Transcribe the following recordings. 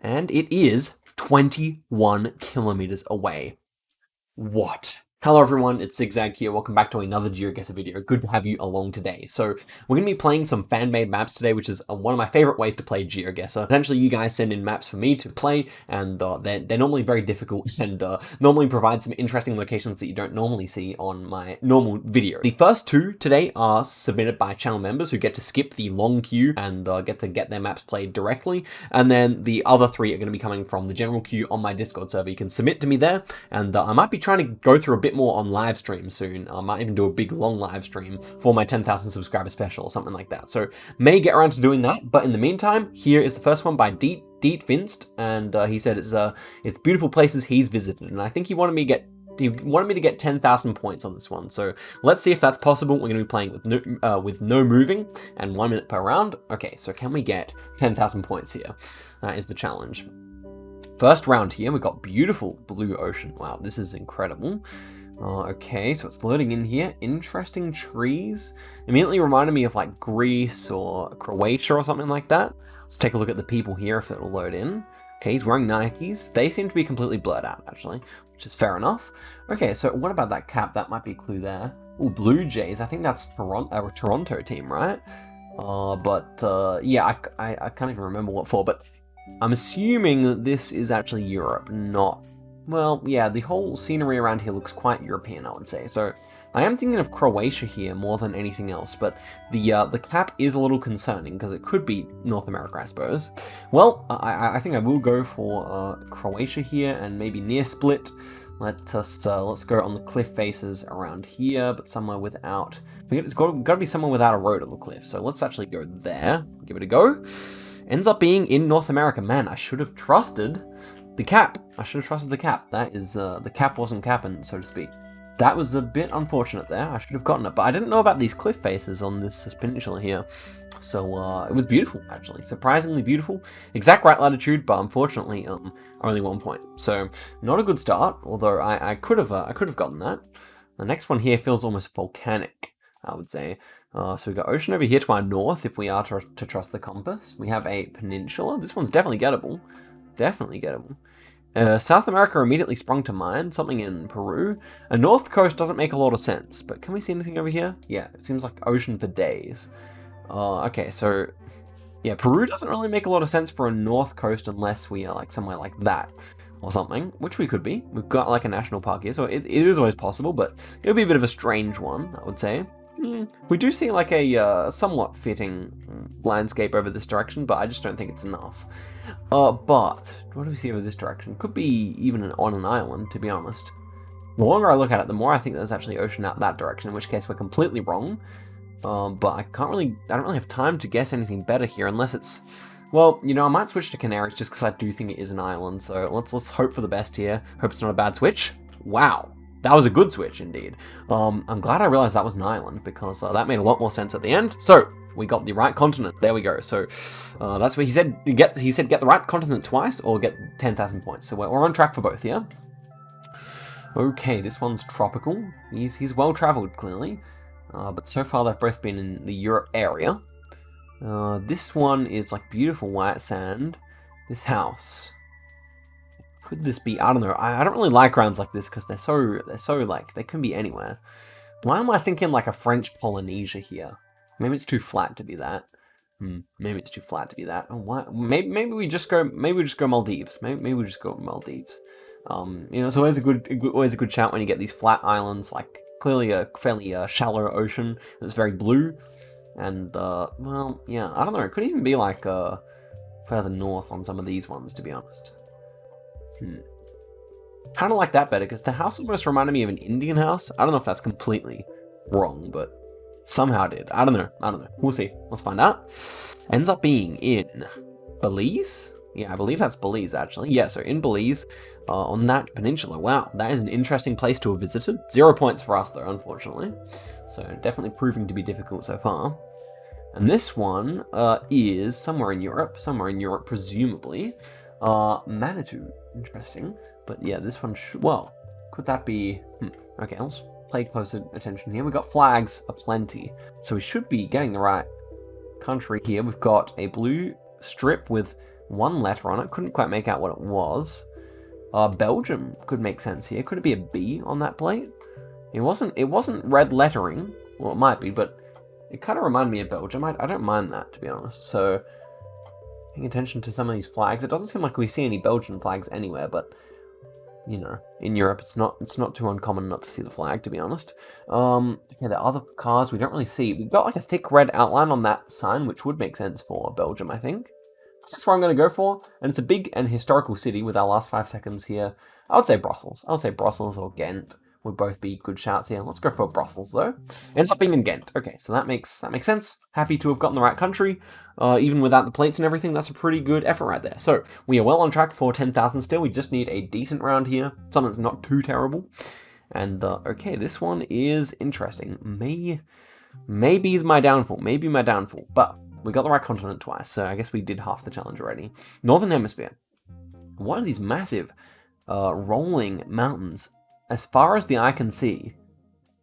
And it is 21 kilometers away. What? Hello everyone, it's Zigzag here. Welcome back to another Geoguessr video. Good to have you along today. So we're going to be playing some fan-made maps today, which is one of my favorite ways to play Geoguessr. Essentially, you guys send in maps for me to play, and they're normally very difficult and normally provide some interesting locations that you don't normally see on my normal video. The first two today are submitted by channel members who get to skip the long queue and get their maps played directly. And then the other three are going to be coming from the general queue on my Discord server. You can submit to me there, and I might be trying to go through a bit more on live stream soon. I might even do a big long live stream for my 10,000 subscriber special or something like that. So may get around to doing that, but in the meantime, here is the first one by Deet Vinst, and he said it's beautiful places he's visited, and I think he wanted me to get 10,000 points on this one. So let's see if that's possible. We're going to be playing with no moving and 1 minute per round. Okay, so can we get 10,000 points here? That is the challenge. First round here, we've got beautiful blue ocean. Wow, this is incredible. Okay, so it's loading in here. Interesting trees. Immediately reminded me of like Greece or Croatia or something like that. Let's take a look at the people here if it'll load in. Okay, he's wearing Nikes. They seem to be completely blurred out, actually, which is fair enough. Okay, so what about that cap? That might be a clue there. Oh, Blue Jays. I think that's Toronto team, right? Yeah, I can't even remember what for, but I'm assuming that this is actually Europe, not... Well, yeah, the whole scenery around here looks quite European, I would say. So I am thinking of Croatia here more than anything else, but the cap is a little concerning because it could be North America, I suppose. Well, I think I will go for Croatia here and maybe near Split. Let's go on the cliff faces around here, but somewhere without... It's got to be somewhere without a road on the cliff. So let's actually go there. Give it a go. Ends up being in North America. Man, I should have trusted the cap. I should have trusted the cap. That is, the cap wasn't capping, so to speak. That was a bit unfortunate there. I should have gotten it, but I didn't know about these cliff faces on this peninsula here. So, it was beautiful, actually. Surprisingly beautiful. Exact right latitude, but unfortunately, only 1 point. So, not a good start, although I could have gotten that. The next one here feels almost volcanic, I would say. So we've got ocean over here to our north, if we are to trust the compass. We have a peninsula. This one's definitely gettable. Definitely gettable. South America immediately sprung to mind, something in Peru. A north coast doesn't make a lot of sense, but can we see anything over here? Yeah, it seems like ocean for days. Okay, so yeah, Peru doesn't really make a lot of sense for a north coast unless we are like somewhere like that or something, which we could be. We've got like a national park here, so it is always possible, but it would be a bit of a strange one, I would say. We do see like a somewhat fitting landscape over this direction, but I just don't think it's enough. But what do we see over this direction? Could be even on an island, to be honest. The longer I look at it, the more I think there's actually ocean out that direction, in which case we're completely wrong. But I don't really have time to guess anything better here, unless it's... Well, you know, I might switch to Canaries just because I do think it is an island, so let's hope for the best here. Hope it's not a bad switch. Wow. That was a good switch, indeed. I'm glad I realized that was an island, because that made a lot more sense at the end. So, we got the right continent. There we go. So, that's what he said. He said get the right continent twice, or get 10,000 points. So, we're on track for both, yeah? Okay, this one's tropical. He's well-traveled, clearly. But so far, they've both been in the Europe area. This one is, like, beautiful white sand. This house... Could this be? I don't know. I don't really like rounds like this because they're so like they can be anywhere. Why am I thinking like a French Polynesia here? Maybe it's too flat to be that. Maybe it's too flat to be that. Oh, why? Maybe we just go. Maybe we just go Maldives. Maybe we just go Maldives. You know, it's always a good shout when you get these flat islands, like clearly a fairly shallow ocean that's very blue. And well, yeah, I don't know. It could even be like further north on some of these ones, to be honest. Kind of like that better, because the house almost reminded me of an Indian house. I don't know if that's completely wrong, but somehow did. I don't know. We'll see. Let's find out. Ends up being in Belize? Yeah, I believe that's Belize, actually. Yeah, so in Belize, on that peninsula. Wow, that is an interesting place to have visited. 0 points for us, though, unfortunately. So definitely proving to be difficult so far. And this one is somewhere in Europe, presumably. Manitou. Interesting. But yeah, this one should... Well, could that be... Okay, let's pay closer attention here. We've got flags aplenty. So we should be getting the right country here. We've got a blue strip with one letter on it. Couldn't quite make out what it was. Belgium could make sense here. Could it be a B on that plate? It wasn't red lettering. Well, it might be, but it kind of reminded me of Belgium. I don't mind that, to be honest. So, paying attention to some of these flags. It doesn't seem like we see any Belgian flags anywhere, but you know, in Europe, it's not too uncommon not to see the flag, to be honest. Okay, the other cars we don't really see. We've got like a thick red outline on that sign, which would make sense for Belgium, I think. That's where I'm going to go for, and it's a big and historical city with our last 5 seconds here. I would say Brussels. I would say Brussels or Ghent would both be good shouts here. Let's go for Brussels, though. Ends up being in Ghent. Okay, so that makes sense. Happy to have gotten the right country. Even without the plates and everything, that's a pretty good effort right there. So, we are well on track for 10,000 still. We just need a decent round here. Something that's not too terrible. And, okay, this one is interesting. May be my downfall. Maybe my downfall. But we got the right continent twice, so I guess we did half the challenge already. Northern Hemisphere. What are these massive, rolling mountains? As far as the eye can see,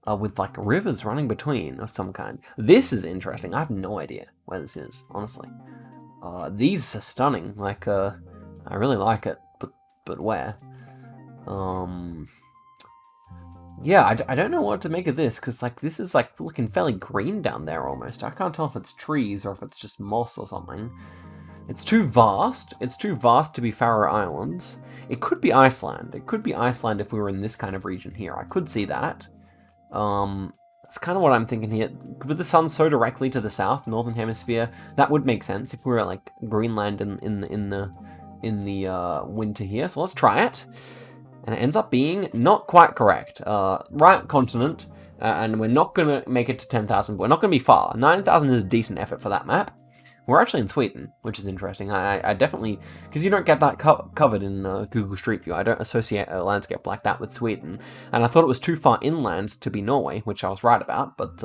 with like rivers running between of some kind. This is interesting. I have no idea where this is, honestly. These are stunning. Like, I really like it, but where? Yeah, I don't know what to make of this, because like this is like looking fairly green down there almost. I can't tell if it's trees or if it's just moss or something. It's too vast. It's too vast to be Faroe Islands. It could be Iceland. It could be Iceland if we were in this kind of region here. I could see that. That's kind of what I'm thinking here. With the sun so directly to the south, northern hemisphere, that would make sense if we were like Greenland in the winter here. So let's try it. And it ends up being not quite correct. Right continent, and we're not going to make it to 10,000. We're not going to be far. 9,000 is a decent effort for that map. We're actually in Sweden, which is interesting. I definitely, because you don't get that covered in Google Street View. I don't associate a landscape like that with Sweden. And I thought it was too far inland to be Norway, which I was right about. But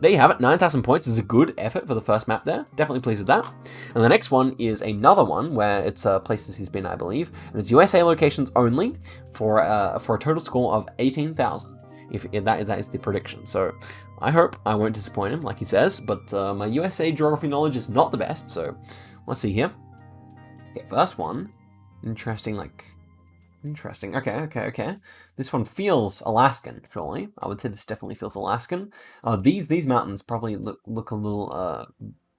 there you have it. 9,000 points is a good effort for the first map there. Definitely pleased with that. And the next one is another one where it's places he's been, I believe. And it's USA locations only for a total score of 18,000. If that is the prediction. So I hope I won't disappoint him, like he says, but my USA geography knowledge is not the best, so let's see here. Okay, first one. Interesting. Okay. This one feels Alaskan, surely. I would say this definitely feels Alaskan. These mountains probably look a little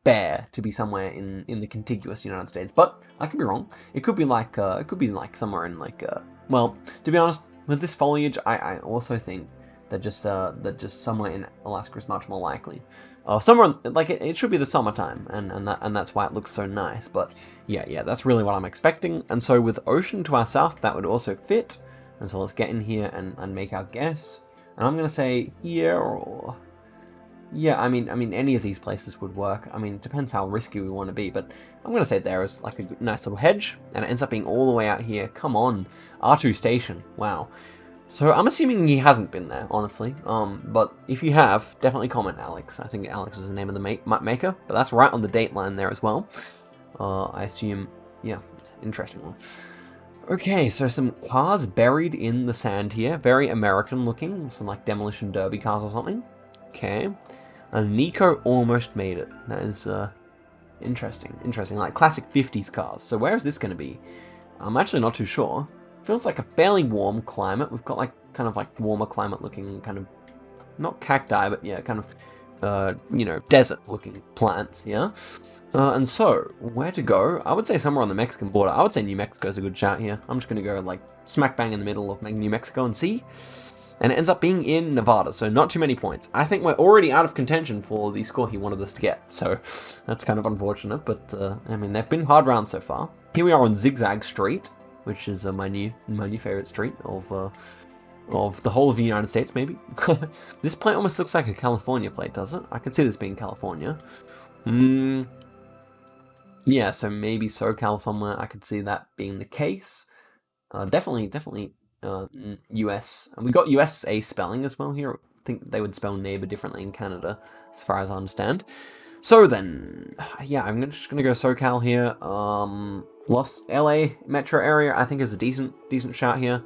bare to be somewhere in the contiguous United States, but I could be wrong. It could be like somewhere in well, to be honest, with this foliage, I also think that just somewhere in Alaska is much more likely. Somewhere like it should be the summertime, and that's why it looks so nice. But yeah, that's really what I'm expecting. And so with ocean to our south, that would also fit. And so let's get in here and make our guess. And I'm gonna say here or yeah. I mean any of these places would work. I mean it depends how risky we want to be, but I'm gonna say there is like a nice little hedge, and it ends up being all the way out here. Come on, R2 station. Wow. So I'm assuming he hasn't been there, honestly. But if you have, definitely comment Alex. I think Alex is the name of the map maker, but that's right on the date line there as well. I assume, yeah, interesting one. Okay, so some cars buried in the sand here, very American looking, some like demolition derby cars or something. Okay, and Nico almost made it. That is interesting, like classic 50s cars. So where is this going to be? I'm actually not too sure. Feels like a fairly warm climate. We've got like kind of like warmer climate looking kind of, not cacti, but yeah, kind of, desert looking plants, yeah? And so, where to go? I would say somewhere on the Mexican border. I would say New Mexico's a good shout here. I'm just going to go like smack bang in the middle of New Mexico and see. And it ends up being in Nevada, so not too many points. I think we're already out of contention for the score he wanted us to get, so that's kind of unfortunate, but I mean, they've been hard rounds so far. Here we are on Zigzag Street, which is my new favorite street of the whole of the United States, maybe. This plate almost looks like a California plate, does it? I can see this being California. Yeah, so maybe SoCal somewhere. I could see that being the case. Definitely US. And we got USA spelling as well here. I think they would spell neighbor differently in Canada, as far as I understand. So then, yeah, I'm just gonna go SoCal here. LA metro area, I think is a decent shout here.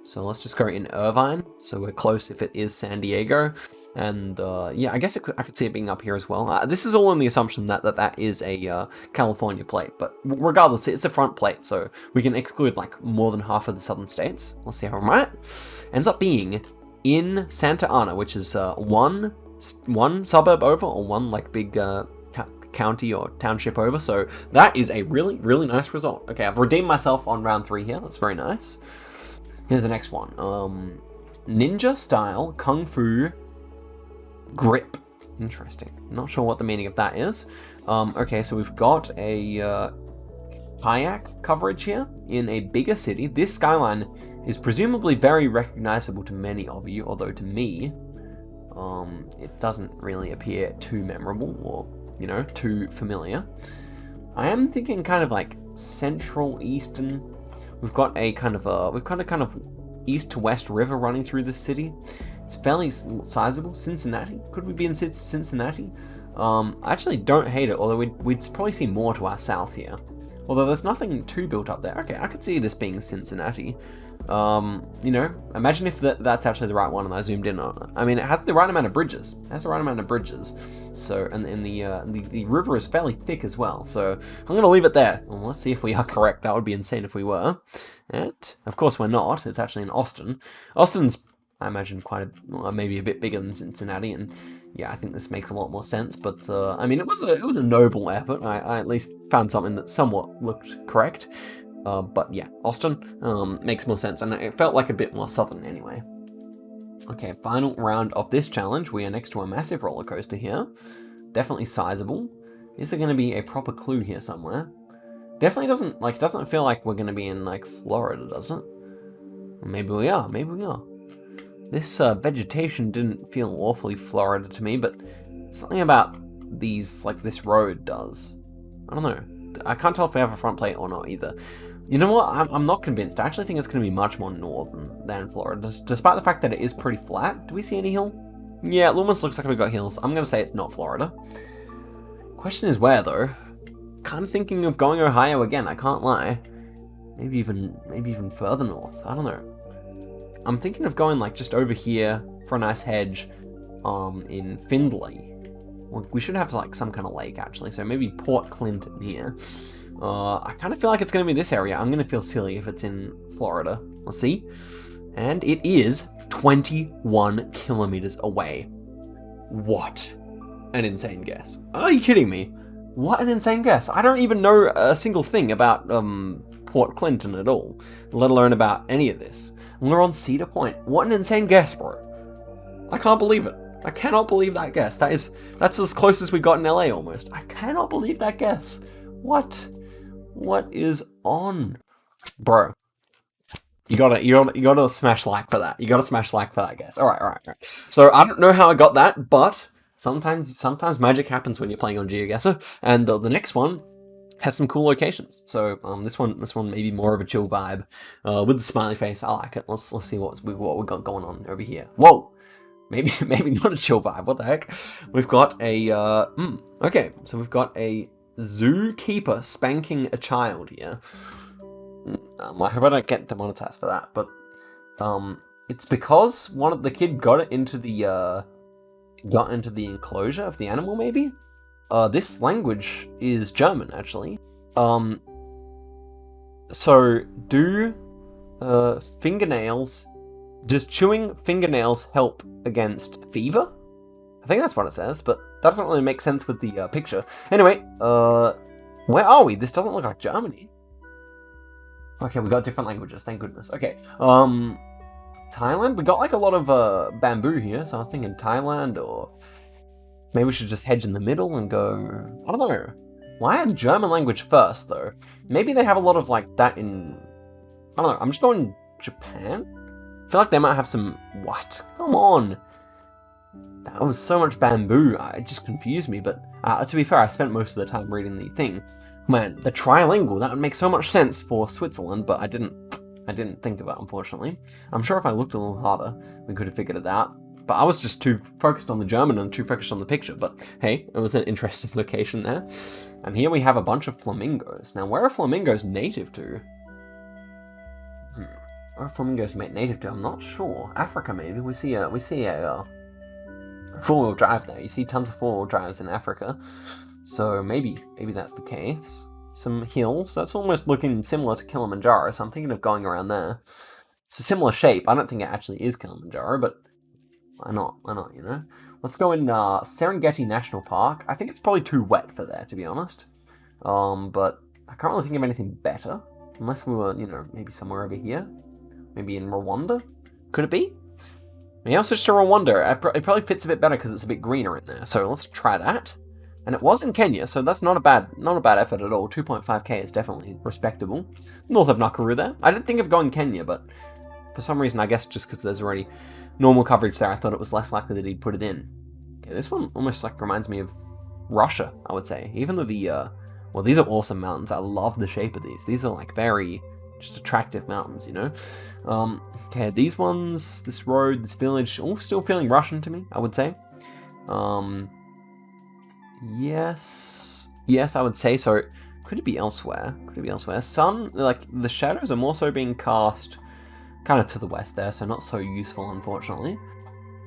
So let's just go in Irvine, so we're close if it is San Diego. And yeah, I guess I could see it being up here as well. This is all on the assumption that that is a California plate, but regardless, it's a front plate, so we can exclude like more than half of the southern states. Let's see how I'm right. Ends up being in Santa Ana, which is one suburb over, or one like big county or township over. So that is a really, really nice result. Okay, I've redeemed myself on round 3 here. That's very nice. Here's the next one. Ninja style Kung Fu grip. Interesting. Not sure what the meaning of that is. Okay, so we've got a kayak coverage here in a bigger city. This skyline is presumably very recognizable to many of you, although to me, it doesn't really appear too memorable or, you know, too familiar. I am thinking kind of like Central Eastern. We've got a kind of east to west river running through this city. It's fairly sizable. Cincinnati. Could we be in Cincinnati? I actually don't hate it, although we'd probably see more to our south here. Although there's nothing too built up there. Okay, I could see this being Cincinnati. You know, imagine if that's actually the right one and I zoomed in on it. I mean, it has the right amount of bridges. So, and the river is fairly thick as well. So I'm going to leave it there. Well, let's see if we are correct. That would be insane if we were. And of course we're not. It's actually in Austin. Austin's, I imagine, maybe a bit bigger than Cincinnati, and yeah, I think this makes a lot more sense. But I mean, it was a noble effort. I at least found something that somewhat looked correct. But yeah, Austin makes more sense, and it felt like a bit more southern anyway. Okay, final round of this challenge. We are next to a massive roller coaster here. Definitely sizable. Is there going to be a proper clue here somewhere? Definitely doesn't feel like we're going to be in like Florida, does it? Maybe we are. Maybe we are. This vegetation didn't feel awfully Florida to me, but something about this road does. I don't know. I can't tell if we have a front plate or not either. You know what? I'm not convinced. I actually think it's going to be much more northern than Florida, despite the fact that it is pretty flat. Do we see any hill? Yeah, it almost looks like we've got hills. I'm going to say it's not Florida. Question is where, though? Kind of thinking of going Ohio again, I can't lie. Maybe even further north. I don't know. I'm thinking of going like just over here for a nice hedge in Findlay. Well, we should have like some kind of lake actually, so maybe Port Clinton here. I kind of feel like it's going to be this area. I'm going to feel silly if it's in Florida. Let's see. And it is 21 kilometers away. What an insane guess. Are you kidding me? What an insane guess. I don't even know a single thing about Port Clinton at all, let alone about any of this. And we're on Cedar Point. What an insane guess, bro. I can't believe it. I cannot believe that guess. That's as close as we got in LA almost. I cannot believe that guess. What is on? Bro. You gotta smash like for that. You gotta smash like for that guess. Alright. So I don't know how I got that, but sometimes magic happens when you're playing on Geoguessr, and the next one has some cool locations. So this one may be more of a chill vibe with the smiley face. I like it. Let's see what we got going on over here. Whoa, maybe not a chill vibe. What the heck? We've got a okay. So we've got a zookeeper spanking a child here. I hope I don't get demonetized for that, but it's because the kid got into the enclosure of the animal, maybe. This language is German, actually. So does chewing fingernails help against fever? I think that's what it says, but that doesn't really make sense with the picture. Anyway, where are we? This doesn't look like Germany. Okay, we got different languages, thank goodness. Okay, Thailand? We got like a lot of bamboo here, so I was thinking Thailand, or maybe we should just hedge in the middle and go... I don't know. Why add German language first, though? Maybe they have a lot of like that in... I don't know, I'm just going Japan? I feel like they might have some... What? Come on! That was so much bamboo, it just confused me, but to be fair, I spent most of the time reading the thing. Man, the trilingual, that would make so much sense for Switzerland, but I didn't think of it, unfortunately. I'm sure if I looked a little harder, we could have figured it out. But I was just too focused on the German and too focused on the picture. But hey, it was an interesting location there. And here we have a bunch of flamingos. Now, where are flamingos native to? Or flamingos mate native to, I'm not sure. Africa maybe. We see a four-wheel drive there. You see tons of four-wheel drives in Africa. So maybe that's the case. Some hills. That's almost looking similar to Kilimanjaro, so I'm thinking of going around there. It's a similar shape. I don't think it actually is Kilimanjaro, but why not? Why not, you know? Let's go in Serengeti National Park. I think it's probably too wet for there, to be honest. But I can't really think of anything better. Unless we were, you know, maybe somewhere over here. Maybe in Rwanda? Could it be? Maybe I'll switch to Rwanda. It probably fits a bit better because it's a bit greener in there. So let's try that. And it was in Kenya, so that's not a bad effort at all. 2.5k is definitely respectable. North of Nakuru there. I didn't think of going Kenya, but for some reason, I guess just because there's already normal coverage there, I thought it was less likely that he'd put it in. Okay, this one almost like reminds me of Russia, I would say. Even though well, these are awesome mountains. I love the shape of these. These are like very just attractive mountains, you know? Okay, these ones, this road, this village, all still feeling Russian to me, I would say. Yes, I would say so. Could it be elsewhere? Sun, like, the shadows are more so being cast kind of to the west there, so not so useful, unfortunately.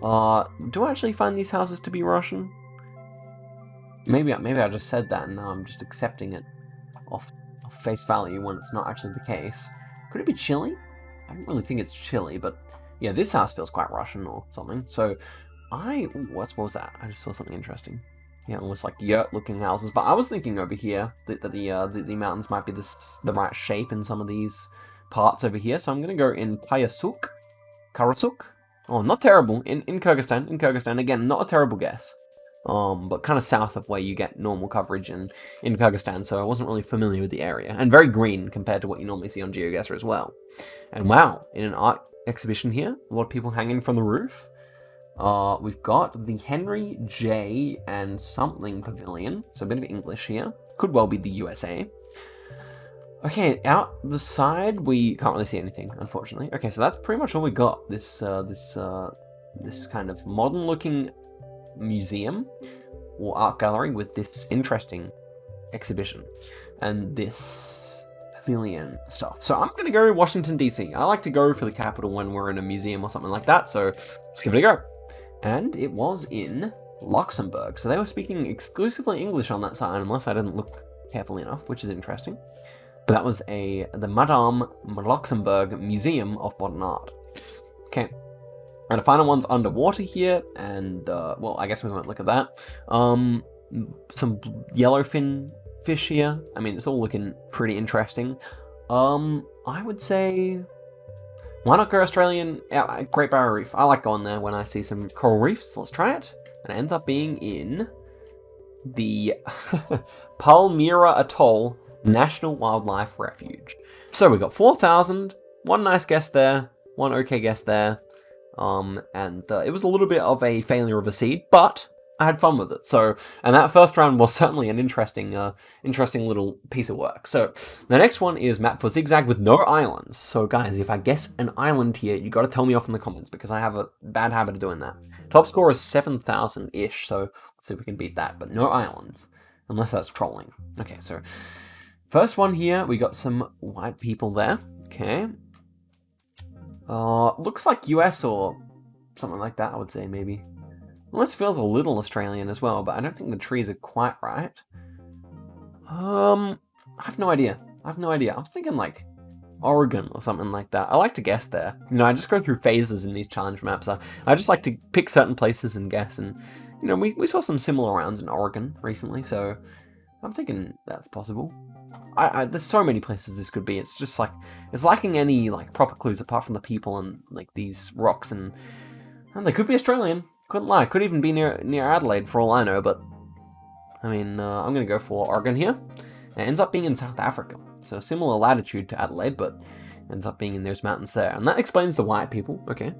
Do I actually find these houses to be Russian? Maybe I just said that and now I'm just accepting it off face value when it's not actually the case. Could it be Chile? I don't really think it's Chile, but yeah, this house feels quite Russian or something. So what was that? I just saw something interesting. Yeah, almost like yurt-looking houses. But I was thinking over here that the mountains might be the right shape in some of these parts over here. So I'm gonna go in Karasuk. Oh, not terrible. In Kyrgyzstan. Again, not a terrible guess. But kind of south of where you get normal coverage in Kyrgyzstan, so I wasn't really familiar with the area. And very green compared to what you normally see on Geoguessr as well. And wow, in an art exhibition here, a lot of people hanging from the roof. We've got the Henry J. and something pavilion, so a bit of English here. Could well be the USA. Okay, out the side, we can't really see anything, unfortunately. Okay, so that's pretty much all we got. This kind of modern-looking museum or art gallery with this interesting exhibition and this pavilion stuff. So I'm gonna go Washington DC. I like to go for the capital when we're in a museum or something like that, so let's give it a go. And it was in Luxembourg, so they were speaking exclusively English on that sign, unless I didn't look carefully enough, which is interesting. But that was the Madame Luxembourg Museum of Modern Art. Okay. And the final one's underwater here, and, well, I guess we won't look at that. Some yellowfin fish here. I mean, it's all looking pretty interesting. I would say, why not go Australian? Yeah, Great Barrier Reef. I like going there when I see some coral reefs. Let's try it. And it ends up being in the Palmyra Atoll National Wildlife Refuge. So we got 4,000, one nice guess there, one okay guess there. And it was a little bit of a failure of a seed, but I had fun with it. So, and that first round was certainly an interesting little piece of work. So, the next one is map for Zigzag with no islands. So, guys, if I guess an island here, you got to tell me off in the comments because I have a bad habit of doing that. Top score is 7,000-ish, so let's see if we can beat that. But no islands, unless that's trolling. Okay, so first one here, we got some white people there. Okay. Looks like US or something like that, I would say, maybe. Almost feels a little Australian as well, but I don't think the trees are quite right. I have no idea. I was thinking, like, Oregon or something like that. I like to guess there. You know, I just go through phases in these challenge maps. I just like to pick certain places and guess, and, you know, we saw some similar rounds in Oregon recently, so I'm thinking that's possible. There's so many places this could be. It's just like, it's lacking any like proper clues apart from the people and like these rocks, and they could be Australian. Couldn't lie. Could even be near Adelaide for all I know. But I mean, I'm gonna go for Oregon here. And it ends up being in South Africa, so similar latitude to Adelaide, but ends up being in those mountains there, and that explains the white people. Okay,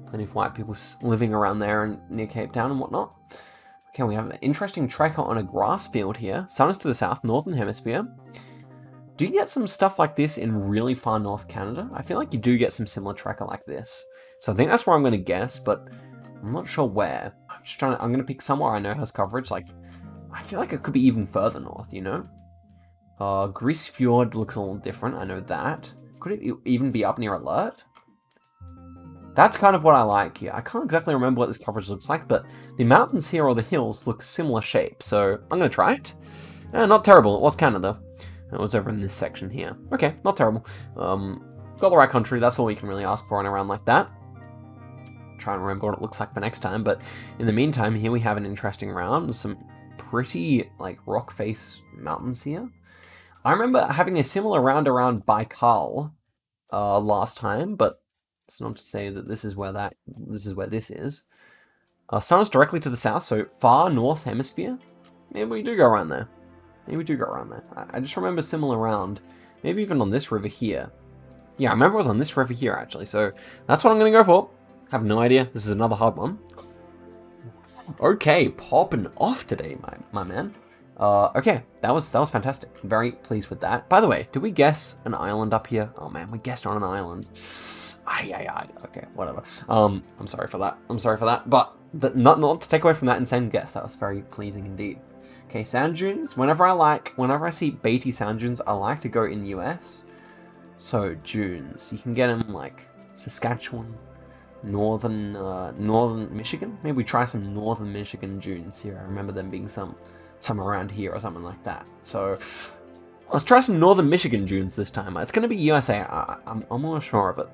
plenty of white people living around there and near Cape Town and whatnot. Okay, we have an interesting tracker on a grass field here. Sun is to the south, northern hemisphere. Do you get some stuff like this in really far north Canada? I feel like you do get some similar tracker like this. So I think that's where I'm going to guess, but I'm not sure where. I'm going to pick somewhere I know has coverage. Like, I feel like it could be even further north, you know? Grisfjord looks a little different, I know that. Could it even be up near Alert? That's kind of what I like here. I can't exactly remember what this coverage looks like, but the mountains here or the hills look similar shape, so I'm going to try it. Not terrible. It was Canada. It was over in this section here. Okay, not terrible. Got the right country. That's all you can really ask for in a round like that. Try and remember what it looks like for next time, but in the meantime, here we have an interesting round. Some pretty, like, rock face mountains here. I remember having a similar round around Baikal last time, but it's not to say that this is where this is. Sun is directly to the south, so far north hemisphere. Maybe we do go around there. I just remember similar round. Maybe even on this river here. Yeah, I remember it was on this river here, actually, so that's what I'm going to go for. Have no idea. This is another hard one. Okay, popping off today, my man. Okay, that was fantastic. Very pleased with that. By the way, did we guess an island up here? Oh man, we guessed on an island. Okay, whatever. I'm sorry for that. But not to take away from that insane guess. That was very pleasing indeed. Okay, sand dunes. Whenever I see baity sand dunes, I like to go in US. So dunes, you can get them like Saskatchewan, northern Michigan. Maybe we try some northern Michigan dunes here. I remember them being some around here or something like that. So let's try some northern Michigan dunes this time. It's going to be USA. I'm almost sure of it.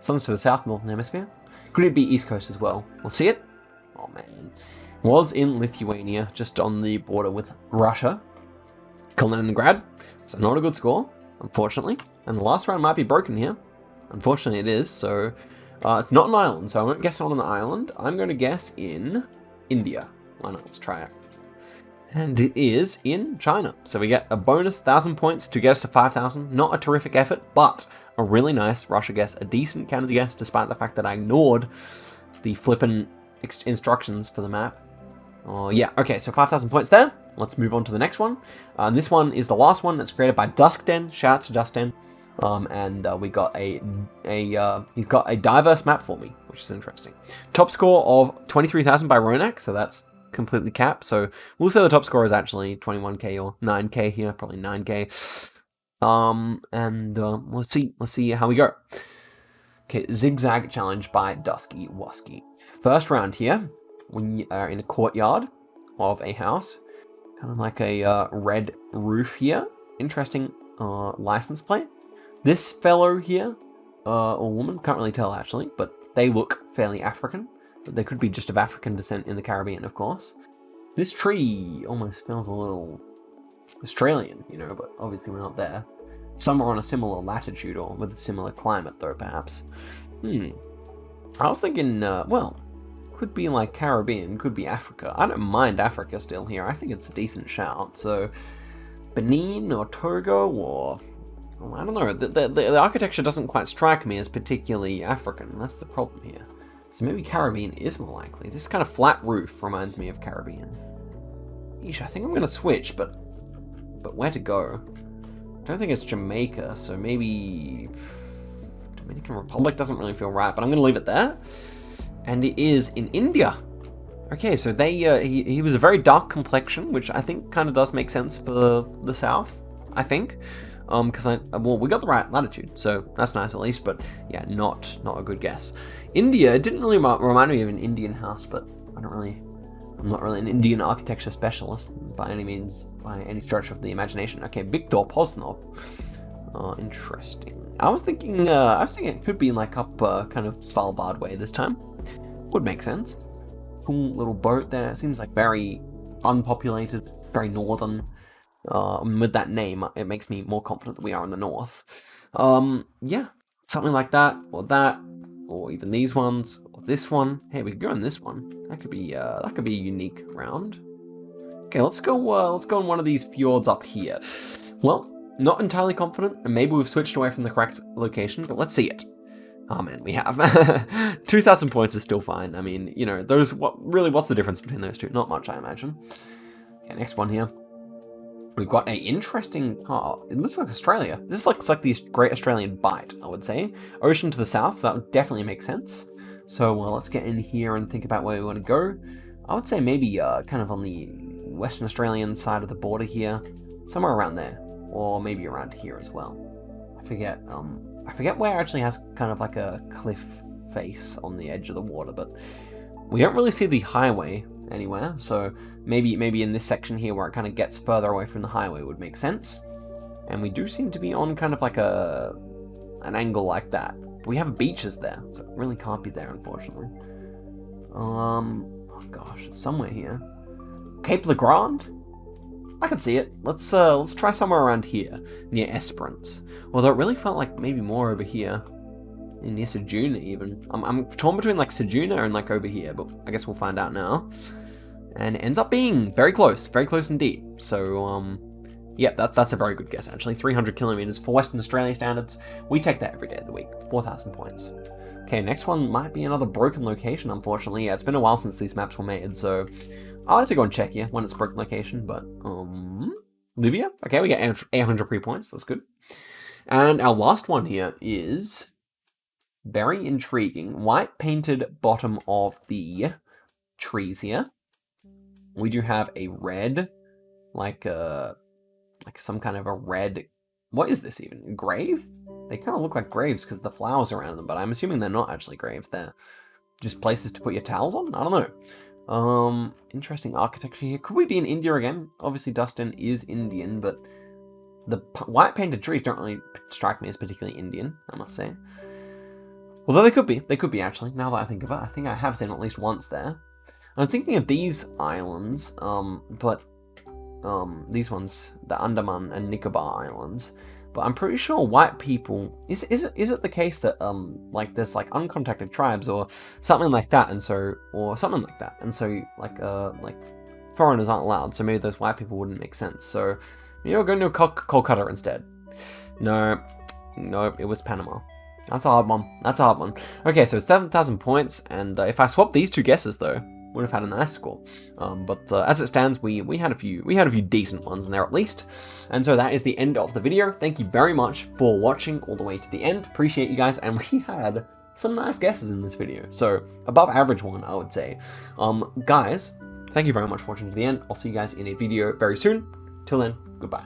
Sun's to the south, northern hemisphere. Could it be East Coast as well? We'll see it. Oh man, was in Lithuania, just on the border with Russia. Kaliningrad. So not a good score, unfortunately. And the last round might be broken here. Unfortunately, it is. So it's not an island. So I won't guess on an island. I'm going to guess in India. Why not? Let's try it. And it is in China. So we get a bonus 1,000 points to get us to 5,000. Not a terrific effort, but a really nice Russia guess. A decent Canada guess, despite the fact that I ignored the flippin' instructions for the map. Oh, yeah. Okay, so 5,000 points there. Let's move on to the next one. And this one is the last one. It's created by Duskden. Shout out to Duskden. We got he's got a diverse map for me, which is interesting. Top score of 23,000 by Ronak, so that's completely capped. So we'll say the top score is actually 21k or 9k here, probably 9k. Let's see how we go. Okay, Zigzag Challenge by Dusky Wusky. First round here, we are in a courtyard of a house, kind of like a red roof here. Interesting license plate. This fellow here, or woman, can't really tell actually, but they look fairly African. But they could be just of African descent in the Caribbean, of course. This tree almost feels a little Australian, you know, but obviously we're not there. Some are on a similar latitude or with a similar climate, though, perhaps. I was thinking, well, could be like Caribbean, could be Africa. I don't mind Africa still here. I think it's a decent shout. So, Benin or Togo or... Oh, I don't know. The architecture doesn't quite strike me as particularly African. That's the problem here. So maybe Caribbean is more likely. This kind of flat roof reminds me of Caribbean. Yeesh, I think I'm going to switch, but where to go? I don't think it's Jamaica, so maybe... Dominican Republic doesn't really feel right, but I'm going to leave it there. And it is in India. Okay, so he was a very dark complexion, which I think kind of does make sense for the south, I think. Because we got the right latitude, so that's nice at least, but yeah, not a good guess. India, it didn't really remind me of an Indian house, but I'm not really an Indian architecture specialist by any means, by any stretch of the imagination. Okay, Viktor Posnov. Interesting. I was thinking it could be like up kind of Svalbard way this time. Would make sense. Cool little boat there. It seems like very unpopulated, very northern. With that name, it makes me more confident that we are in the north. Yeah, something like that, or even these ones, or this one. Hey, we could go in this one. That could be a unique round. Okay, let's go in one of these fjords up here. Well, not entirely confident, and maybe we've switched away from the correct location, but let's see it. Oh man, we have. 2,000 points is still fine. I mean, you know, what's the difference between those two? Not much, I imagine. Okay, next one here. We've got a interesting, it looks like Australia. This looks like the Great Australian Bight, I would say. Ocean to the south, so that would definitely make sense. So let's get in here and think about where we want to go. I would say maybe kind of on the Western Australian side of the border here. Somewhere around there. Or maybe around here as well. I forget where actually has kind of like a cliff face on the edge of the water, but we don't really see the highway anywhere, so maybe in this section here where it kind of gets further away from the highway would make sense. And we do seem to be on kind of like an angle like that. We have beaches there, so it really can't be there, unfortunately. Oh gosh, it's somewhere here. Cape Legrand? I can see it. Let's try somewhere around here, near Esperance. Although it really felt like maybe more over here. Near Sejuna even. I'm torn between like Sejuna and like over here, but I guess we'll find out now. And it ends up being very close indeed. So, yeah, that's a very good guess actually. 300 kilometers for Western Australia standards. We take that every day of the week. 4,000 points. Okay, next one might be another broken location, unfortunately. Yeah, it's been a while since these maps were made, so I'll have to go and check here when it's broken location, but, Libya? Okay, we get 800 pre-points, that's good. And our last one here is very intriguing. White painted bottom of the trees here. We do have a red, like some kind of a red, what is this even? Grave? They kind of look like graves because of the flowers around them, but I'm assuming they're not actually graves. They're just places to put your towels on? I don't know. Interesting architecture here. Could we be in India again? Obviously Dustin is Indian, but the white painted trees don't really strike me as particularly Indian, I must say. Although they could be actually, now that I think of it. I think I have seen at least once there. I'm thinking of these islands, but these ones, the Andaman and Nicobar Islands. But I'm pretty sure white people, is it the case that like there's like uncontacted tribes or something like that, and so like foreigners aren't allowed, so maybe those white people wouldn't make sense. So you're going to Kolkata instead. No, it was Panama. That's a hard one. Okay, so 7,000 points, and if I swap these two guesses though, would have had a nice score. But as it stands, we had a few decent ones in there at least. And so that is the end of the video. Thank you very much for watching all the way to the end. Appreciate you guys, and we had some nice guesses in this video. So above average one, I would say. Guys, thank you very much for watching to the end. I'll see you guys in a video very soon. Till then, goodbye.